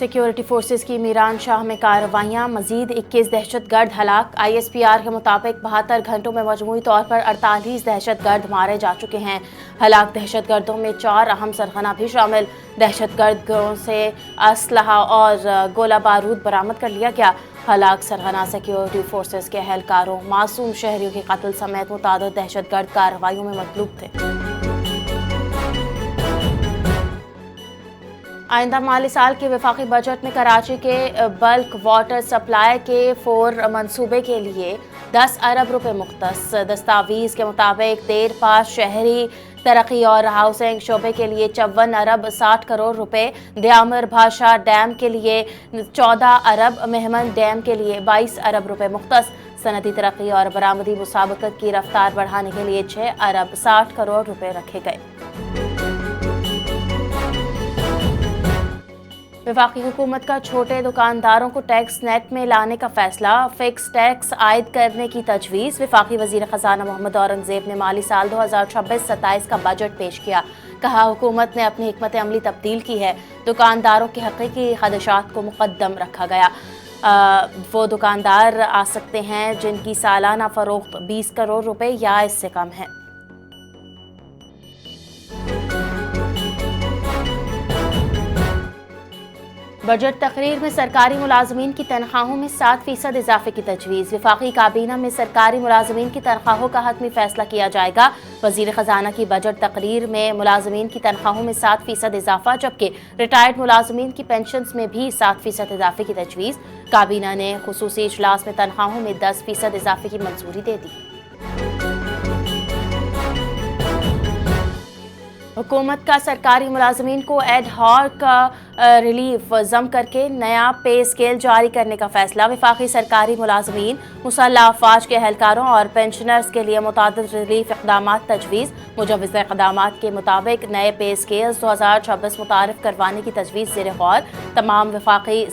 Security forces کی میران شاہ میں کارروائیاں، مزید 21 دہشت گرد ہلاک۔ ISPR کے مطابق 72 گھنٹوں میں مجموعی طور پر 48 دہشت گرد مارے جا چکے ہیں۔ ہلاک دہشت گردوں میں 4 اہم سرغنہ بھی شامل۔ دہشت گرد گروہوں سے اسلحہ اور گولہ بارود برآمد کر لیا گیا۔ ہلاک سرغنہ سیکیورٹی فورسز کے اہلکاروں، معصوم شہریوں کے قتل سمیت متعدد دہشت گرد کارروائیوں میں مطلوب تھے۔ آئندہ مالی سال کے وفاقی بجٹ میں کراچی کے بلک واٹر سپلائی کے 4 منصوبے کے لیے 10 ارب روپے مختص۔ دستاویز کے مطابق دیر پاس شہری ترقی اور ہاؤسنگ شعبے کے لیے 54 ارب 60 کروڑ روپے، دیامر بھاشا ڈیم کے لیے 14 ارب، مہمن ڈیم کے لیے 22 ارب روپے مختص۔ صنعتی ترقی اور برآمدی مسابقت کی رفتار بڑھانے کے لیے 6 ارب 60 کروڑ روپے رکھے گئے۔ وفاقی حکومت کا چھوٹے دکانداروں کو ٹیکس نیٹ میں لانے کا فیصلہ، فکس ٹیکس عائد کرنے کی تجویز۔ وفاقی وزیر خزانہ محمد اورنگزیب نے مالی سال 2026-27 کا بجٹ پیش کیا۔ کہا حکومت نے اپنی حکمت عملی تبدیل کی ہے، دکانداروں کے حقیقی خدشات کو مقدم رکھا گیا۔ وہ دکاندار آ سکتے ہیں جن کی سالانہ فروخت 20 کروڑ روپے یا اس سے کم ہے۔ بجٹ تقریر میں سرکاری ملازمین کی تنخواہوں میں 7% اضافے کی تجویز۔ وفاقی کابینہ میں سرکاری ملازمین کی تنخواہوں کا حتمی فیصلہ کیا جائے گا۔ وزیر خزانہ کی بجٹ تقریر میں ملازمین کی تنخواہوں میں 7% اضافہ، جبکہ ریٹائرڈ ملازمین کی پینشنز میں بھی 7% اضافے کی تجویز۔ کابینہ نے خصوصی اجلاس میں تنخواہوں میں 10% اضافے کی منظوری دے دی۔ حکومت کا سرکاری ملازمین کو ایڈ ہاک ریلیف ضم کر کے نیا پے اسکیل جاری کرنے کا فیصلہ۔ وفاقی سرکاری ملازمین، مسلح افواج کے اہلکاروں اور پینشنرز کے لیے متعدد ریلیف اقدامات تجویز۔ مجوزہ اقدامات کے مطابق نئے پے اسکیل 2026 متعارف کروانے کی تجویز زیر غور۔ تمام وفاقی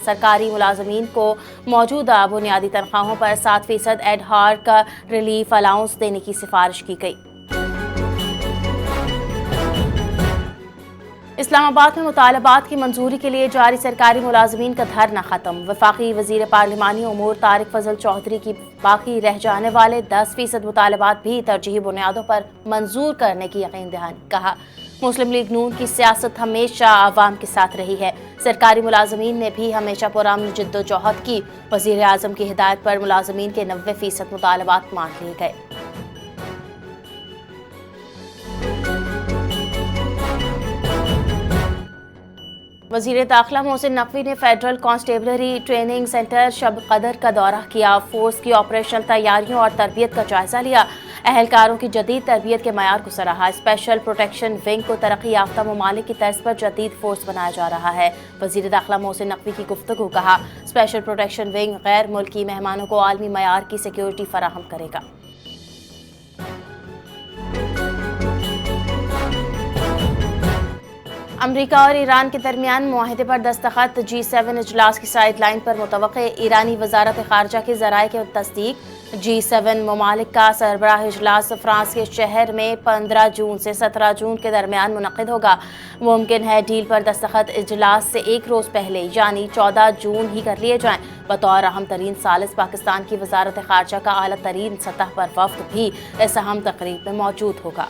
سرکاری ملازمین کو موجودہ بنیادی تنخواہوں پر 7% ایڈ ہاک ریلیف الاؤنس دینے کی سفارش کی گئی۔ اسلام آباد میں مطالبات کی منظوری کے لیے جاری سرکاری ملازمین کا دھرنا ختم۔ وفاقی وزیر پارلیمانی امور طارق فضل چودھری کی باقی رہ جانے والے 10% مطالبات بھی ترجیحی بنیادوں پر منظور کرنے کی یقین دہانی۔ کہا مسلم لیگ نون کی سیاست ہمیشہ عوام کے ساتھ رہی ہے، سرکاری ملازمین نے بھی ہمیشہ پرامن جدوجہد کی۔ وزیر اعظم کی ہدایت پر ملازمین کے 90% مطالبات مان لیے گئے۔ وزیر داخلہ محسن نقوی نے فیڈرل کانسٹیبلری ٹریننگ سینٹر شب قدر کا دورہ کیا، فورس کی آپریشنل تیاریوں اور تربیت کا جائزہ لیا، اہلکاروں کی جدید تربیت کے معیار کو سراہا۔ اسپیشل پروٹیکشن ونگ کو ترقی یافتہ ممالک کی طرز پر جدید فورس بنایا جا رہا ہے۔ وزیر داخلہ محسن نقوی کی گفتگو۔ کہا اسپیشل پروٹیکشن ونگ غیر ملکی مہمانوں کو عالمی معیار کی سیکیورٹی فراہم کرے گا۔ امریکہ اور ایران کے درمیان معاہدے پر دستخط، G7 اجلاس کی سائیڈ لائن پر متوقع۔ ایرانی وزارت خارجہ کے ذرائع کی تصدیق۔ G7 ممالک کا سربراہ اجلاس فرانس کے شہر میں 15 جون سے 17 جون کے درمیان منعقد ہوگا۔ ممکن ہے ڈیل پر دستخط اجلاس سے ایک روز پہلے یعنی 14 جون ہی کر لیے جائیں۔ بطور اہم ترین ثالث پاکستان کی وزارت خارجہ کا اعلیٰ ترین سطح پر وفد بھی اس اہم تقریب میں موجود ہوگا۔